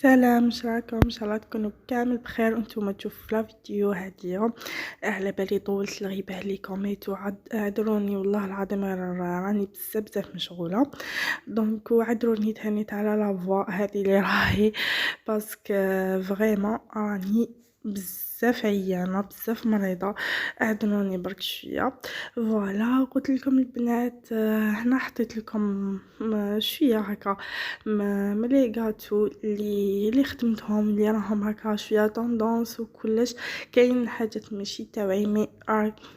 سلام، واش راكم؟ ان شاء الله تكونوا كامل بخير وانتم تشوفوا في لا فيديو هذه. على بالي طولت الغيبه عليكم ايتو عذروني والله العظيم، راني بزاف مشغوله. دونك عذروني تهنيت على لا فوا هذه اللي راهي باسكو فريمون راني بزاف عيانه بزاف مريضه. اعذروني برك شويه. فوالا قلت لكم البنات، هنا حطيت لكم شويه هكا من لي غاتو اللي خدمتهم، اللي راهم هكا شويه طوندونس وكلش. كاين حاجات ماشي تاوعي مي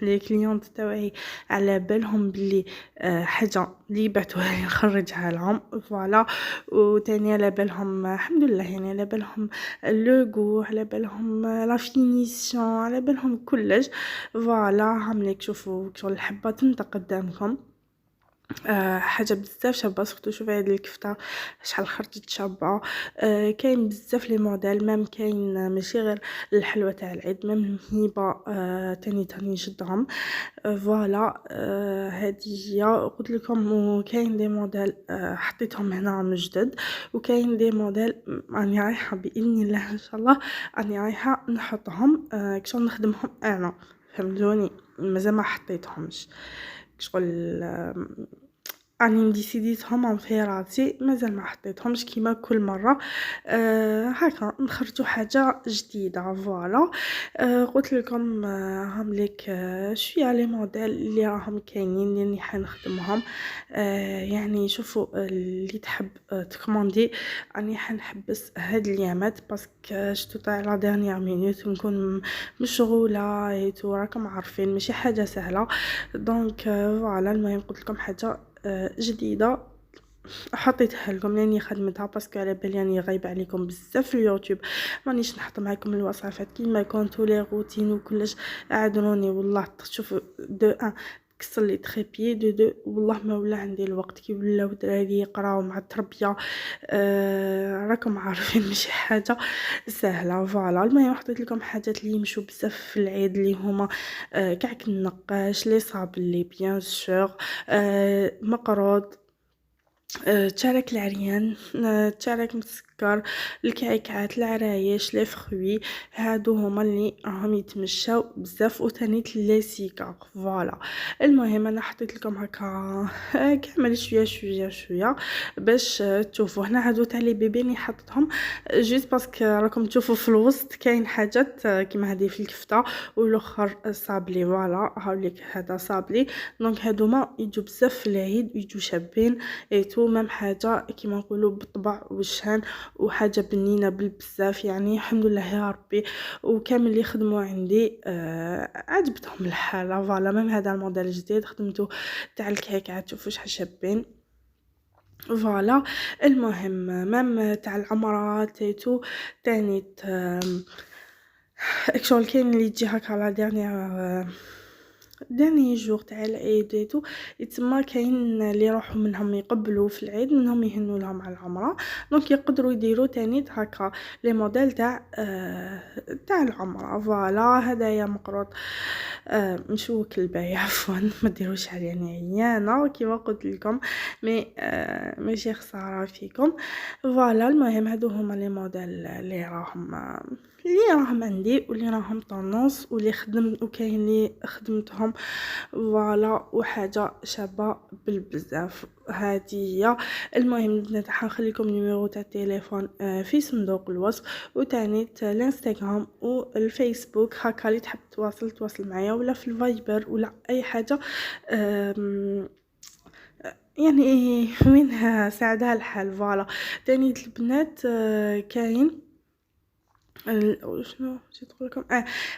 لي كليونط تاوعي على بالهم بلي حاجه اللي بعتوها لي نخرجها لهم. فوالا وتاني على بالهم الحمد لله، يعني على بالهم لوغو، على بالهم لا فينيسيون، على بالهم كلش. فوالا عامليك شوفوا شغل الحبه تنطق قدامكم. حاجه بزاف شابه. سورتو شوفي هاد الكفته شحال خرجت شابه. كاين بزاف لي موديل، ميم كاين ماشي غير الحلوه تاع العيد، ميم هبه تاني جدهم. فوالا هذه هي قلت لكم. وكاين دي موديل حطيتهم هنا من جدد، وكاين دي موديل راني رايحه باذن الله ان شاء الله راني رايحه نحطهم كشغل نخدمهم انا، فهمتوني؟ مازال ما حطيتهمش شغل. راني مديسيديتهم في راسي، مازال ما حطيتهمش كيما كل مره. هكا نخرجوا حاجه جديده. فوالا قلت لكم هامليك شويه لي موديل اللي راهم كاينين اللي حنخدمهم. يعني شوفوا اللي تحب تكوموندي راني حنحبس هاد اليامات باسكو شتو تاع لا ديرنيير مينوت نكون مشغوله ايتو، راكم عارفين ماشي حاجه سهله. دونك فوالا المهم قلت لكم حاجه جديده حطيتها لكم لاني خدمتها باسكو على بالي راني غايبه عليكم بزاف في اليوتيوب، مانيش نحط معكم الوصفات كيما كنتو لي روتين وكلش. اعذروني والله. شوفوا دو ان كسر لي تريبي دو والله ما ولا عندي الوقت كي ولاو الدراري يقراو مع التربيه. راكم عارفين ماشي حاجه سهله. فوالا المهم حطيت لكم حاجات اللي يمشوا بزاف في العيد اللي هما كعك النقاش، لي صابلي بيان سور، مقروض، تشارك العريان، تشارك مسكر، الكعكات، العرايش، لي فخوي. هادو هما اللي راهم يتمشاو بزاف. وتانيت لي سيكار. فوالا المهم انا حطيت لكم هكا كامل شويه باش تشوفوا. هنا هادو تاع لي بيبي حطيتهم جوست باسكو راكم تشوفوا في الوسط كاين حاجات كيما هذه في الكفته والاخر صابلي. فوالا هاوليك هذا صابلي. دونك هادوما يجوا بزاف في العيد ويجوا شابين ايتو. مام حاجه كيما نقولوا بالطبع والشان وحاجه بنينه بالبزاف، يعني الحمد لله يا ربي. وكامل اللي خدموا عندي عجبتهم الحاله. فوالا مام هذا الموديل الجديد خدمته تاع الكيكات، شوفوا شحال شابين. فوالا المهم مام تاع العمرات ايتو تانيت شغل كاين اللي تجي هكا لا داني جور تاع العيد ايتو، يتسمى كاين اللي يروحوا منهم يقبلوا في العيد، منهم يهنوا لهم على العمره. دونك يقدروا يديروا تاني هكا لي موديل تاع العمره. فوالا هدايا مقروط مشوك البايع عفوا ما ديروش عليا عيانه كيما قلت لكم، مي ماشي خساره فيكم. فوالا المهم هادو هما لي موديل اللي راهم عندي واللي راهم طونوس واللي خدمت وكاين اللي خدمتهم. فوالا وحاجه شابه بالبزاف هذه هي. المهم البنات حنخليكم نيميرو تاع التليفون في صندوق الوصف، وتاني الانستغرام والفيسبوك هكا اللي تحب تواصل معايا، ولا في الفايبر ولا اي حاجه. يعني وينها ساعدها الحال. فوالا تاني البنات كاين شنو نسيت نقول لكم.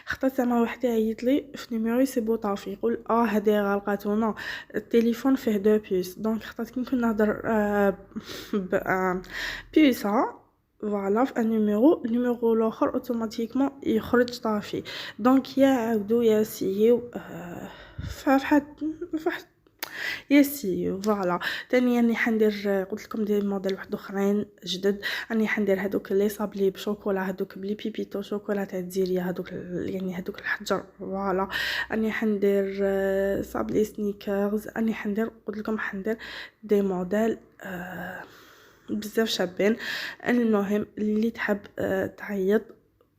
خطات زعما واحد عيط لي في نيميرو سي بوطافي يقول هادي غلقاتو نو التليفون فيه دو بيس. دونك خطات كي نكون نهضر بيسا فوالا في النيميرو الاخر اوتوماتيكمون يخرج طافي. دونك يا عاودو يا سيو فواحد يسي. فوالا تاني راني حندير قلت لكم دي موديل واحد اخرين جدد. راني حندير هذوك لي صابلي بشوكولا، هذوك بلي بيبيتو شوكولا تاع الجزيريه، هذوك يعني هذوك الحجر. فوالا راني حندير صابلي سنيكرز. راني حندير قلت لكم حندير دي موديل بزاف شابين. المهم اللي تحب تعيط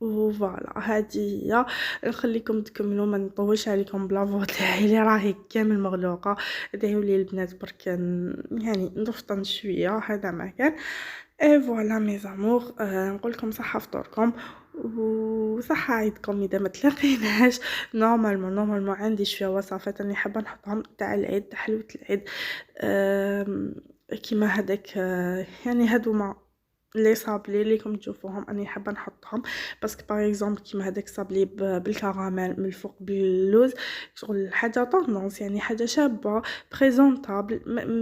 وفوالا هذه هي. نخليكم تكملوا، ما نطولش عليكم بلافو تاعي اللي راهي كامل مغلوقه. دعيو لي البنات برك يعني نفطن شويه، هذا ما كان. اي فوالا مي زامور، نقول لكم صحه فطوركم وصحه عيدكم اذا ما تلاقيناش. نورمالمون عندي شويه وصفات اللي حابه نحطهم تاع العيد، تاع حلوه العيد. كيما هذاك يعني هادوما لي صابلي اللي راكم تشوفوهم اني حابه نحطهم، باسكو باغ اكزومبل كيما هذاك صابلي بالكراميل من الفوق باللوز، شغل حاجه طوندونس، يعني حاجه شابه بريزونطابل،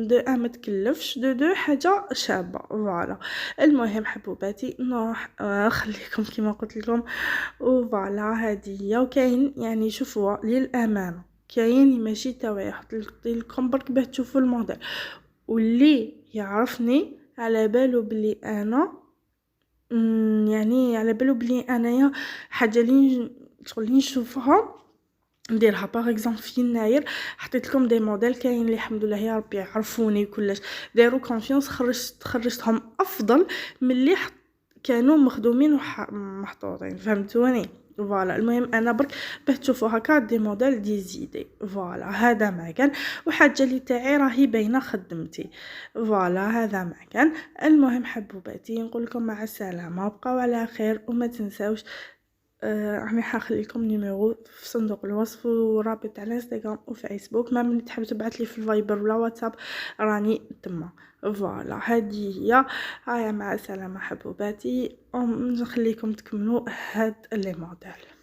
دو ما تكلفش، دو حاجه شابه فوالا. المهم حبوباتي نروح نخليكم كيما قلت لكم وفوالا هذه هي. وكاين يعني شوفوا للامانه كاين ماشي تاوعي يحط لكم برك باه تشوفوا الموديل، واللي يعرفني على بالو بلي انا يعني على بالو بلي انايا حاجه لي شغل لي نشوفها نديرها. باغ اكزومبل في يناير حطيت لكم دي موديل كاين اللي الحمد لله يا ربي يعرفوني كلش، داروا كونفيونس، خرجتهم افضل من اللي كانوا مخدومين ومحطوطين، فهمتوني؟ فوالا المهم انا برك باه تشوفوا هكا دي موديل دي زيدي فوالا هذا ما كان. وحاجه اللي تاعي راهي باينه خدمتي فوالا هذا ما كان. المهم حبوباتي نقول لكم مع السلامه، بقاو على خير وما تنساوش راني حنخليكم نيميرو في صندوق الوصف ورابط على انستغرام وفيسبوك، ما من تحب تبعت لي في الفايبر ولا واتساب راني تما فوالا هذه هي. هيا مع السلامه حبوباتي، نخليكم تكملوا هاد لي موديل.